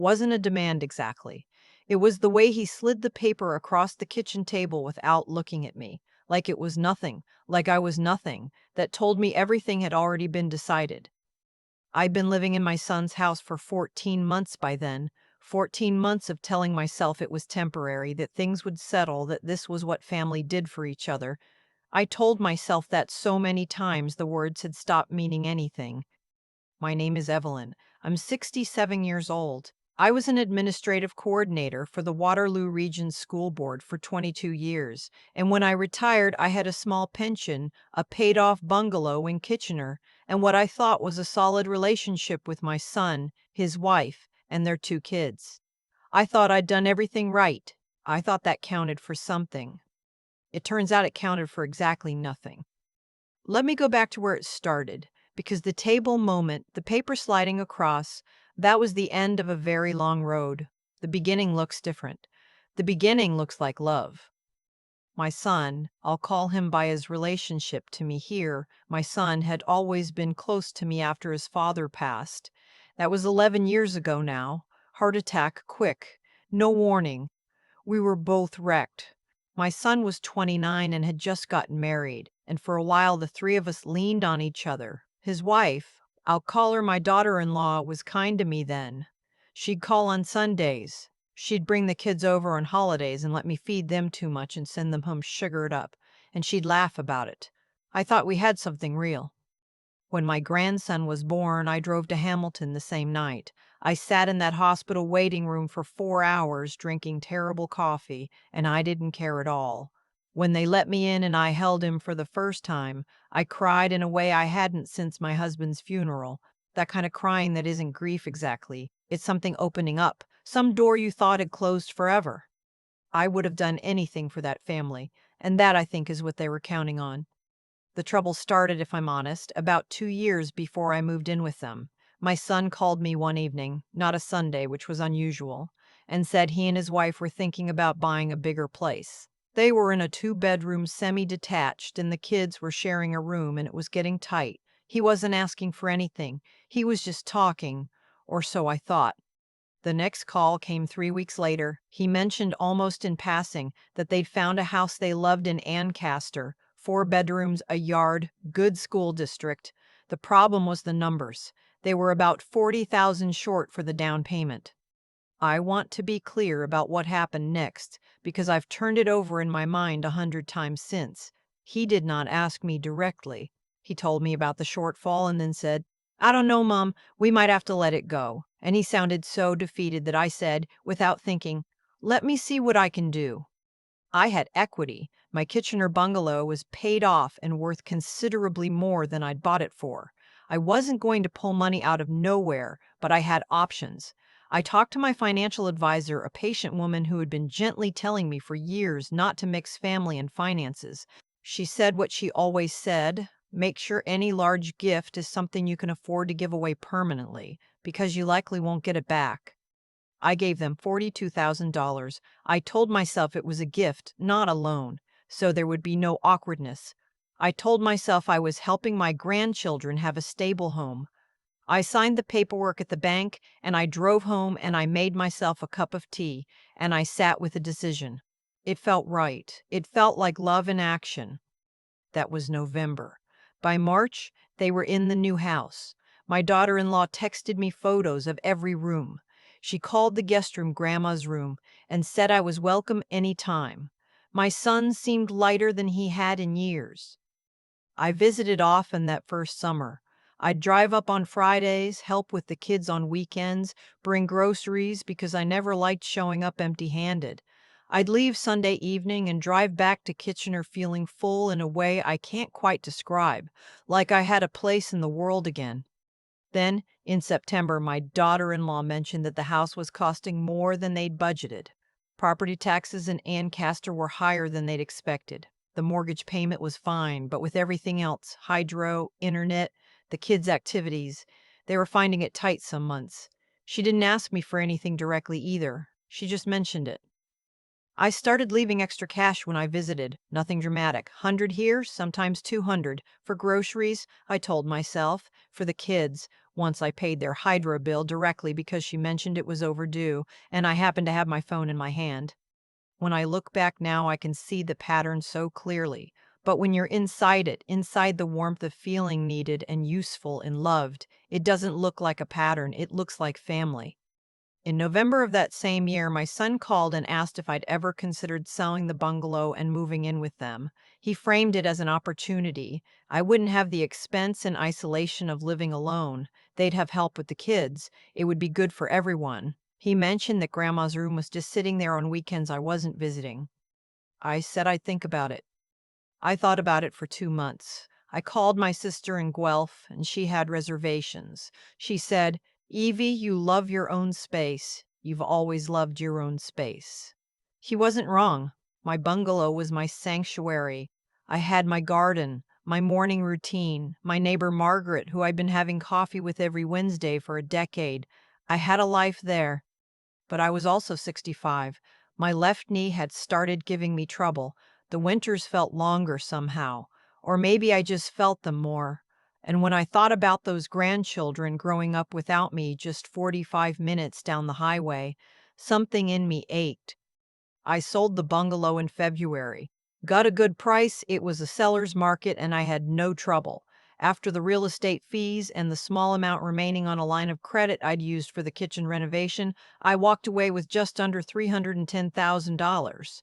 Wasn't a demand exactly. It was the way he slid the paper across the kitchen table without looking at me, like it was nothing, like I was nothing, that told me everything had already been decided. I'd been living in my son's house for 14 months by then, 14 months of telling myself it was temporary, that things would settle, that this was what family did for each other. I told myself that so many times the words had stopped meaning anything. My name is Evelyn. I'm 67 years old. I was an administrative coordinator for the Waterloo Region School Board for 22 years, and when I retired, I had a small pension, a paid-off bungalow in Kitchener, and what I thought was a solid relationship with my son, his wife, and their 2 kids. I thought I'd done everything right. I thought that counted for something. It turns out it counted for exactly nothing. Let me go back to where it started, because the table moment, the paper sliding across, that was the end of a very long road. The beginning looks different. The beginning looks like love. My son, I'll call him by his relationship to me here, my son had always been close to me after his father passed. That was 11 years ago now. Heart attack, quick. No warning. We were both wrecked. My son was 29 and had just gotten married, and for a while the three of us leaned on each other. His wife, I'll call her my daughter-in-law, was kind to me then. She'd call on Sundays. She'd bring the kids over on holidays and let me feed them too much and send them home sugared up, and she'd laugh about it. I thought we had something real. When my grandson was born, I drove to Hamilton the same night. I sat in that hospital waiting room for 4 hours drinking terrible coffee, and I didn't care at all. When they let me in and I held him for the first time, I cried in a way I hadn't since my husband's funeral. That kind of crying that isn't grief exactly. It's something opening up, some door you thought had closed forever. I would have done anything for that family, and that, I think, is what they were counting on. The trouble started, if I'm honest, about 2 years before I moved in with them. My son called me one evening, not a Sunday, which was unusual, and said he and his wife were thinking about buying a bigger place. They were in a 2-bedroom semi-detached, and the kids were sharing a room, and it was getting tight. He wasn't asking for anything. He was just talking, or so I thought. The next call came 3 weeks later. He mentioned almost in passing that they'd found a house they loved in Ancaster, 4 bedrooms, a yard, good school district. The problem was the numbers. They were about 40,000 short for the down payment. I want to be clear about what happened next, because I've turned it over in my mind 100 times since. He did not ask me directly. He told me about the shortfall and then said, "I don't know, Mom, we might have to let it go." And he sounded so defeated that I said, without thinking, "Let me see what I can do." I had equity. My Kitchener bungalow was paid off and worth considerably more than I'd bought it for. I wasn't going to pull money out of nowhere, but I had options. I talked to my financial advisor, a patient woman who had been gently telling me for years not to mix family and finances. She said what she always said: make sure any large gift is something you can afford to give away permanently, because you likely won't get it back. I gave them $42,000. I told myself it was a gift, not a loan, so there would be no awkwardness. I told myself I was helping my grandchildren have a stable home. I signed the paperwork at the bank, and I drove home, and I made myself a cup of tea, and I sat with a decision. It felt right. It felt like love in action. That was November. By March, they were in the new house. My daughter-in-law texted me photos of every room. She called the guest room Grandma's room and said I was welcome any time. My son seemed lighter than he had in years. I visited often that first summer. I'd drive up on Fridays, help with the kids on weekends, bring groceries because I never liked showing up empty-handed. I'd leave Sunday evening and drive back to Kitchener feeling full in a way I can't quite describe, like I had a place in the world again. Then, in September, my daughter-in-law mentioned that the house was costing more than they'd budgeted. Property taxes in Ancaster were higher than they'd expected. The mortgage payment was fine, but with everything else, hydro, internet, the kids' activities, they were finding it tight some months. She didn't ask me for anything directly either. She just mentioned it. I started leaving extra cash when I visited. Nothing dramatic. 100 here, sometimes 200. For groceries, I told myself. For the kids, once I paid their Hydra bill directly because she mentioned it was overdue, and I happened to have my phone in my hand. When I look back now, I can see the pattern so clearly. But when you're inside it, inside the warmth of feeling needed and useful and loved, it doesn't look like a pattern, it looks like family. In November of that same year, my son called and asked if I'd ever considered selling the bungalow and moving in with them. He framed it as an opportunity. I wouldn't have the expense and isolation of living alone. They'd have help with the kids. It would be good for everyone. He mentioned that Grandma's room was just sitting there on weekends I wasn't visiting. I said I'd think about it. I thought about it for 2 months. I called my sister in Guelph, and she had reservations. She said, "Evie, you love your own space. You've always loved your own space." He wasn't wrong. My bungalow was my sanctuary. I had my garden, my morning routine, my neighbor Margaret, who I'd been having coffee with every Wednesday for a decade. I had a life there. But I was also 65. My left knee had started giving me trouble. The winters felt longer somehow, or maybe I just felt them more. And when I thought about those grandchildren growing up without me just 45 minutes down the highway, something in me ached. I sold the bungalow in February. Got a good price, it was a seller's market, and I had no trouble. After the real estate fees and the small amount remaining on a line of credit I'd used for the kitchen renovation, I walked away with just under $310,000.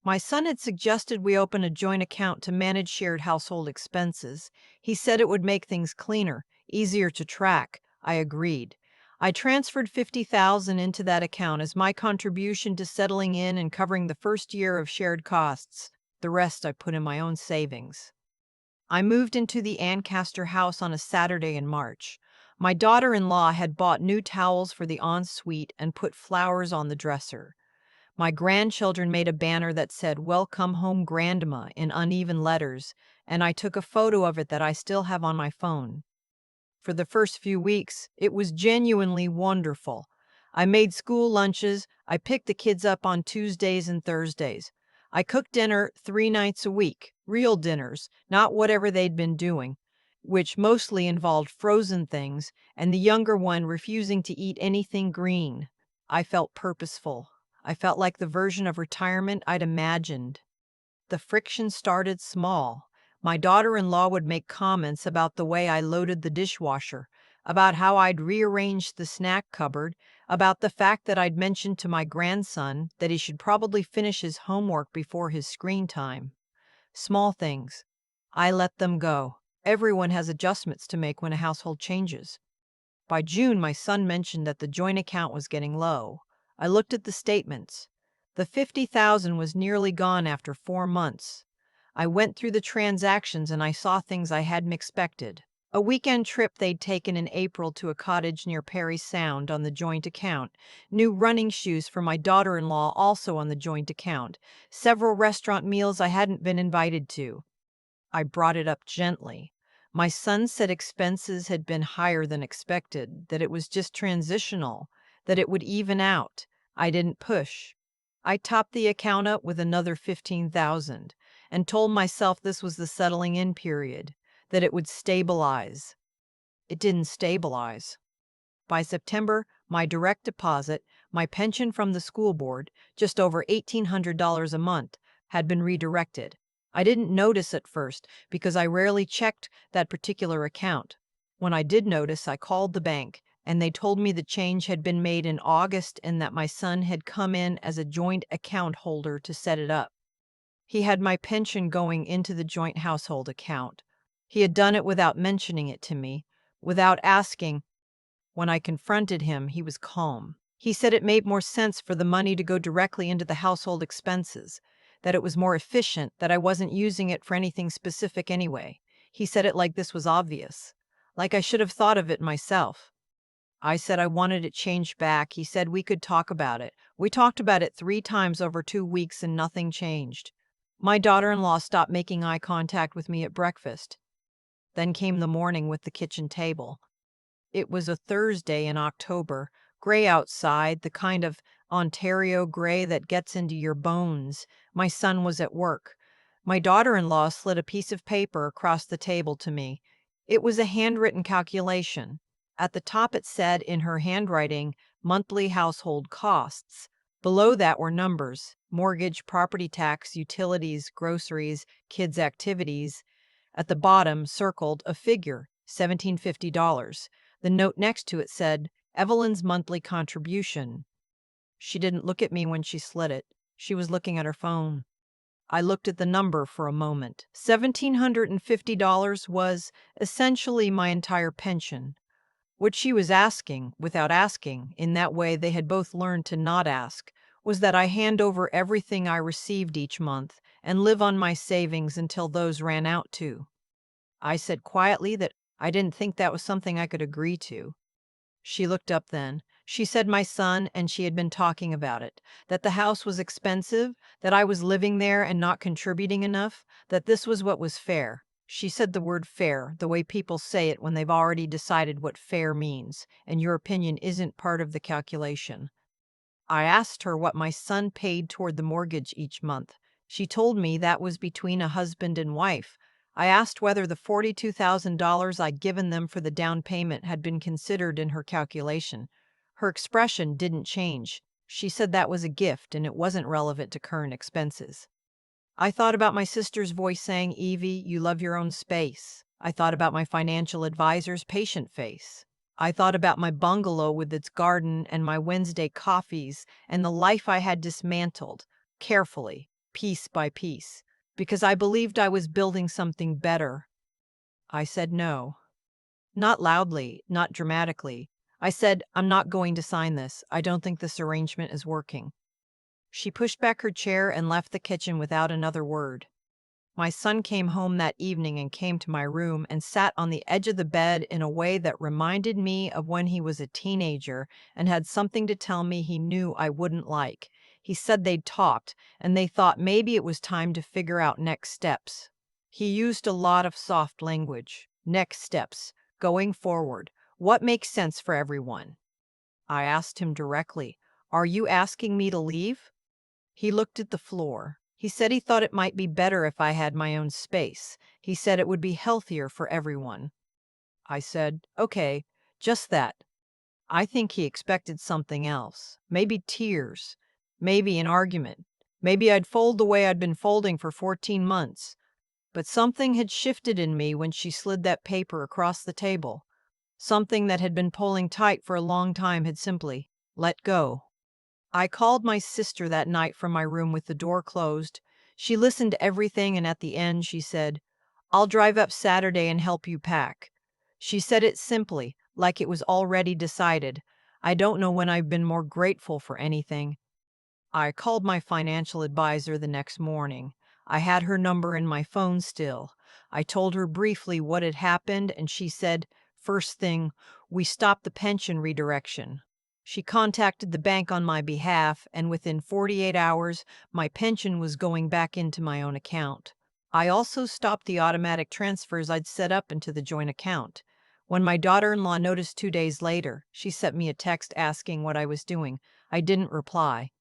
My son had suggested we open a joint account to manage shared household expenses. He said it would make things cleaner, easier to track. I agreed. I transferred $50,000 into that account as my contribution to settling in and covering the first year of shared costs. The rest I put in my own savings. I moved into the Ancaster house on a Saturday in March. My daughter-in-law had bought new towels for the ensuite and put flowers on the dresser. My grandchildren made a banner that said, "Welcome home, Grandma," in uneven letters, and I took a photo of it that I still have on my phone. For the first few weeks, it was genuinely wonderful. I made school lunches. I picked the kids up on Tuesdays and Thursdays. I cooked dinner 3 nights a week, real dinners, not whatever they'd been doing, which mostly involved frozen things, and the younger one refusing to eat anything green. I felt purposeful. I felt like the version of retirement I'd imagined. The friction started small. My daughter-in-law would make comments about the way I loaded the dishwasher, about how I'd rearranged the snack cupboard, about the fact that I'd mentioned to my grandson that he should probably finish his homework before his screen time. Small things. I let them go. Everyone has adjustments to make when a household changes. By June, my son mentioned that the joint account was getting low. I looked at the statements. The $50,000 was nearly gone after 4 months. I went through the transactions and I saw things I hadn't expected. A weekend trip they'd taken in April to a cottage near Perry Sound on the joint account. New running shoes for my daughter-in-law also on the joint account. Several restaurant meals I hadn't been invited to. I brought it up gently. My son said expenses had been higher than expected, that it was just transitional, that it would even out. I didn't push. I topped the account up with another 15,000 and told myself this was the settling in period, that it would stabilize. It didn't stabilize. By September, my direct deposit, my pension from the school board, just over $1,800 a month, had been redirected. I didn't notice at first because I rarely checked that particular account. When I did notice, I called the bank, and they told me the change had been made in August and that my son had come in as a joint account holder to set it up. He had my pension going into the joint household account. He had done it without mentioning it to me, without asking. When I confronted him, he was calm. He said it made more sense for the money to go directly into the household expenses, that it was more efficient, that I wasn't using it for anything specific anyway. He said it like this was obvious, like I should have thought of it myself. I said I wanted it changed back. He said we could talk about it. We talked about it 3 times over 2 weeks and nothing changed. My daughter-in-law stopped making eye contact with me at breakfast. Then came the morning with the kitchen table. It was a Thursday in October, gray outside, the kind of Ontario gray that gets into your bones. My son was at work. My daughter-in-law slid a piece of paper across the table to me. It was a handwritten calculation. At the top it said in her handwriting, monthly household costs. Below that were numbers: mortgage, property tax, utilities, groceries, kids' activities. At the bottom, circled, a figure, $1,750. The note next to it said, Evelyn's monthly contribution. She didn't look at me when she slid it. She was looking at her phone. I looked at the number for a moment. $1,750 was essentially my entire pension. What she was asking, without asking, in that way they had both learned to not ask, was that I hand over everything I received each month and live on my savings until those ran out too. I said quietly that I didn't think that was something I could agree to. She looked up then. She said my son and she had been talking about it, that the house was expensive, that I was living there and not contributing enough, that this was what was fair. She said the word fair, the way people say it when they've already decided what fair means, and your opinion isn't part of the calculation. I asked her what my son paid toward the mortgage each month. She told me that was between a husband and wife. I asked whether the $42,000 I'd given them for the down payment had been considered in her calculation. Her expression didn't change. She said that was a gift and it wasn't relevant to current expenses. I thought about my sister's voice saying, Evie, you love your own space. I thought about my financial advisor's patient face. I thought about my bungalow with its garden and my Wednesday coffees and the life I had dismantled, carefully, piece by piece, because I believed I was building something better. I said no. Not loudly, not dramatically. I said, I'm not going to sign this. I don't think this arrangement is working. She pushed back her chair and left the kitchen without another word. My son came home that evening and came to my room and sat on the edge of the bed in a way that reminded me of when he was a teenager and had something to tell me he knew I wouldn't like. He said they'd talked and they thought maybe it was time to figure out next steps. He used a lot of soft language. Next steps. Going forward. What makes sense for everyone? I asked him directly, Are you asking me to leave? He looked at the floor. He said he thought it might be better if I had my own space. He said it would be healthier for everyone. I said, okay, just that. I think he expected something else. Maybe tears. Maybe an argument. Maybe I'd fold the way I'd been folding for 14 months. But something had shifted in me when she slid that paper across the table. Something that had been pulling tight for a long time had simply let go. I called my sister that night from my room with the door closed. She listened to everything and at the end she said, I'll drive up Saturday and help you pack. She said it simply, like it was already decided. I don't know when I've been more grateful for anything. I called my financial advisor the next morning. I had her number in my phone still. I told her briefly what had happened and she said, first thing, we stopped the pension redirection. She contacted the bank on my behalf, and within 48 hours, my pension was going back into my own account. I also stopped the automatic transfers I'd set up into the joint account. When my daughter-in-law noticed 2 days later, she sent me a text asking what I was doing. I didn't reply.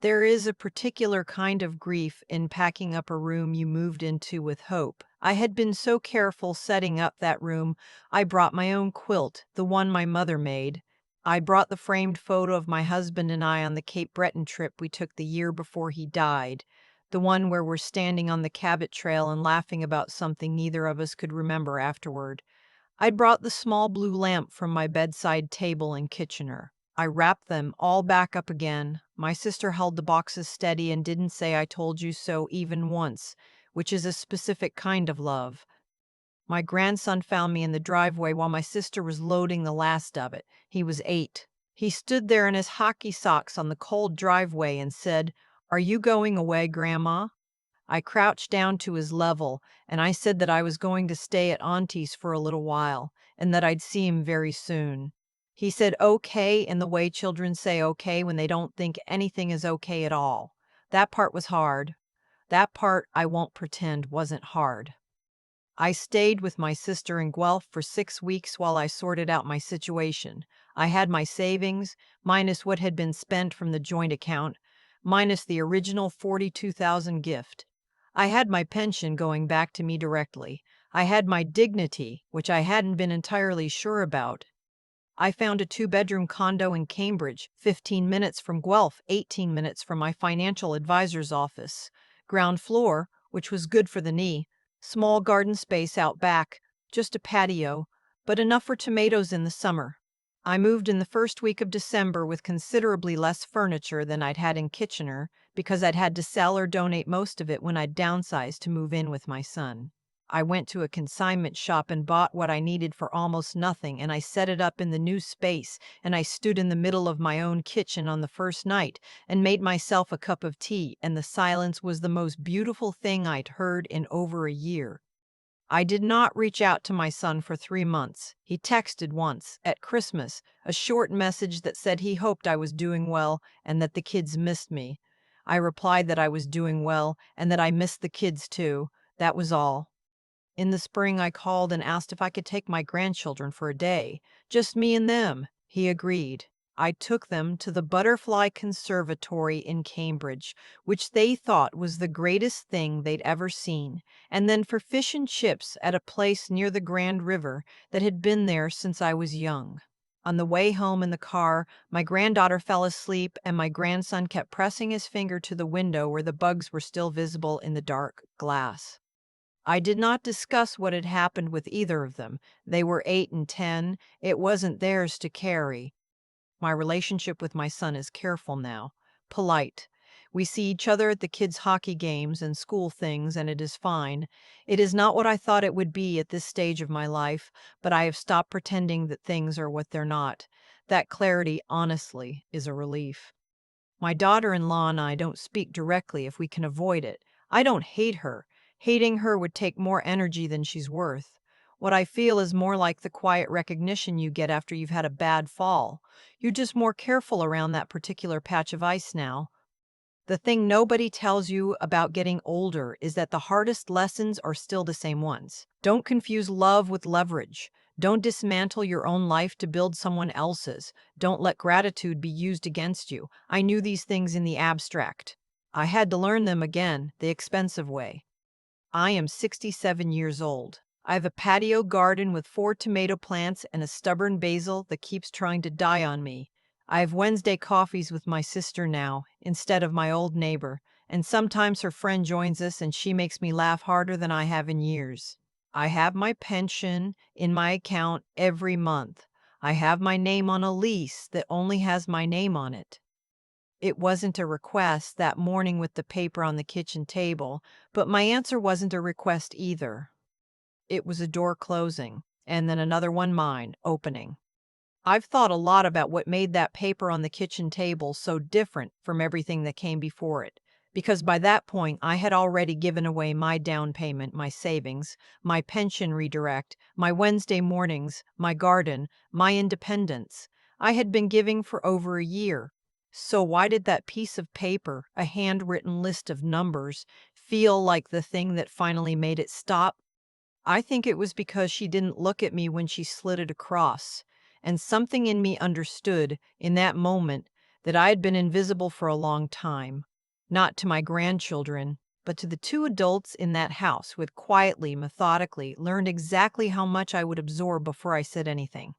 There is a particular kind of grief in packing up a room you moved into with hope. I had been so careful setting up that room, I brought my own quilt, the one my mother made. I brought the framed photo of my husband and I on the Cape Breton trip we took the year before he died, the one where we're standing on the Cabot Trail and laughing about something neither of us could remember afterward. I'd brought the small blue lamp from my bedside table in Kitchener. I wrapped them all back up again. My sister held the boxes steady and didn't say I told you so even once, which is a specific kind of love. My grandson found me in the driveway while my sister was loading the last of it. He was 8. He stood there in his hockey socks on the cold driveway and said, Are you going away, Grandma? I crouched down to his level, and I said that I was going to stay at Auntie's for a little while, and that I'd see him very soon. He said okay in the way children say okay when they don't think anything is okay at all. That part was hard. That part, I won't pretend, wasn't hard. I stayed with my sister in Guelph for 6 weeks while I sorted out my situation. I had my savings, minus what had been spent from the joint account, minus the original 42,000 gift. I had my pension going back to me directly. I had my dignity, which I hadn't been entirely sure about. I found a two-bedroom condo in Cambridge, 15 minutes from Guelph, 18 minutes from my financial advisor's office. Ground floor, which was good for the knee. Small garden space out back, just a patio, but enough for tomatoes in the summer. I moved in the first week of December with considerably less furniture than I'd had in Kitchener because I'd had to sell or donate most of it when I'd downsized to move in with my son. I went to a consignment shop and bought what I needed for almost nothing, and I set it up in the new space, and I stood in the middle of my own kitchen on the first night and made myself a cup of tea, and the silence was the most beautiful thing I'd heard in over a year. I did not reach out to my son for 3 months. He texted once, at Christmas, a short message that said he hoped I was doing well and that the kids missed me. I replied that I was doing well and that I missed the kids too. That was all. In the spring, I called and asked if I could take my grandchildren for a day. Just me and them. He agreed. I took them to the Butterfly Conservatory in Cambridge, which they thought was the greatest thing they'd ever seen, and then for fish and chips at a place near the Grand River that had been there since I was young. On the way home in the car, my granddaughter fell asleep, and my grandson kept pressing his finger to the window where the bugs were still visible in the dark glass. I did not discuss what had happened with either of them. They were 8 and 10. It wasn't theirs to carry. My relationship with my son is careful now, polite. We see each other at the kids' hockey games and school things, and it is fine. It is not what I thought it would be at this stage of my life, but I have stopped pretending that things are what they're not. That clarity, honestly, is a relief. My daughter-in-law and I don't speak directly if we can avoid it. I don't hate her. Hating her would take more energy than she's worth. What I feel is more like the quiet recognition you get after you've had a bad fall. You're just more careful around that particular patch of ice now. The thing nobody tells you about getting older is that the hardest lessons are still the same ones. Don't confuse love with leverage. Don't dismantle your own life to build someone else's. Don't let gratitude be used against you. I knew these things in the abstract. I had to learn them again, the expensive way. I am 67 years old. I have a patio garden with 4 tomato plants and a stubborn basil that keeps trying to die on me. I have Wednesday coffees with my sister now, instead of my old neighbor, and sometimes her friend joins us and she makes me laugh harder than I have in years. I have my pension in my account every month. I have my name on a lease that only has my name on it. It wasn't a request that morning with the paper on the kitchen table, but my answer wasn't a request either. It was a door closing, and then another one mine opening. I've thought a lot about what made that paper on the kitchen table so different from everything that came before it, because by that point I had already given away my down payment, my savings, my pension redirect, my Wednesday mornings, my garden, my independence. I had been giving for over a year. So why did that piece of paper, a handwritten list of numbers, feel like the thing that finally made it stop? I think it was because she didn't look at me when she slid it across, and something in me understood in that moment that I had been invisible for a long time, not to my grandchildren, but to the 2 adults in that house who had quietly, methodically learned exactly how much I would absorb before I said anything.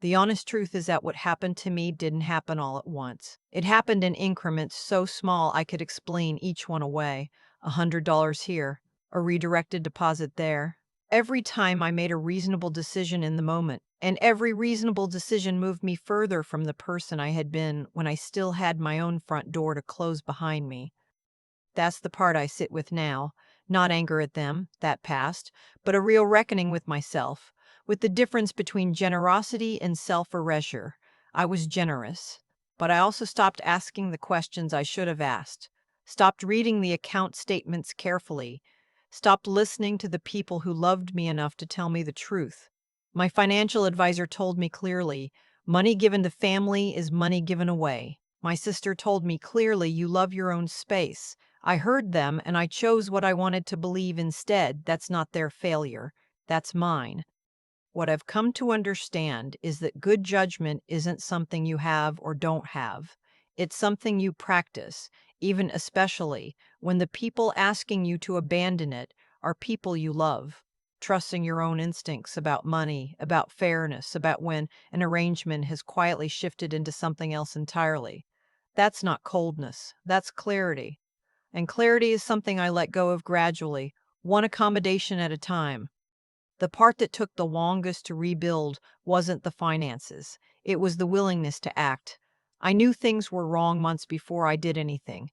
The honest truth is that what happened to me didn't happen all at once. It happened in increments so small I could explain each one away. $100 here, a redirected deposit there. Every time I made a reasonable decision in the moment, and every reasonable decision moved me further from the person I had been when I still had my own front door to close behind me. That's the part I sit with now. Not anger at them, that passed, but a real reckoning with myself, with the difference between generosity and self-erasure. I was generous, but I also stopped asking the questions I should have asked, stopped reading the account statements carefully, stopped listening to the people who loved me enough to tell me the truth. My financial advisor told me clearly, money given to family is money given away. My sister told me clearly, you love your own space. I heard them and I chose what I wanted to believe instead. That's not their failure. That's mine. What I've come to understand is that good judgment isn't something you have or don't have. It's something you practice, even especially when the people asking you to abandon it are people you love. Trusting your own instincts about money, about fairness, about when an arrangement has quietly shifted into something else entirely. That's not coldness, that's clarity. And clarity is something I let go of gradually, one accommodation at a time. The part that took the longest to rebuild wasn't the finances. It was the willingness to act. I knew things were wrong months before I did anything.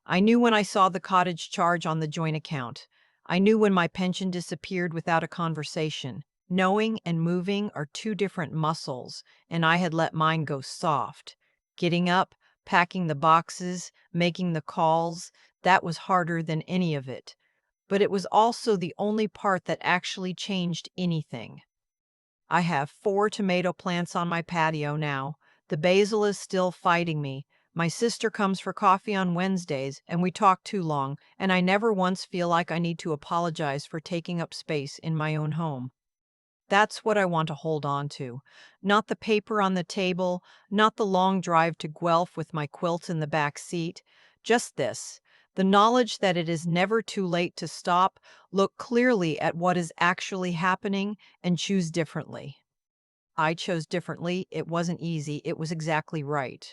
I knew when I saw the cottage charge on the joint account. I knew when my pension disappeared without a conversation. Knowing and moving are two different muscles, and I had let mine go soft. Getting up, packing the boxes, making the calls, that was harder than any of it. But it was also the only part that actually changed anything. I have 4 tomato plants on my patio now. The basil is still fighting me. My sister comes for coffee on Wednesdays, and we talk too long, and I never once feel like I need to apologize for taking up space in my own home. That's what I want to hold on to. Not the paper on the table, not the long drive to Guelph with my quilt in the back seat. Just this, the knowledge that it is never too late to stop, look clearly at what is actually happening, and choose differently. I chose differently. It wasn't easy. It was exactly right.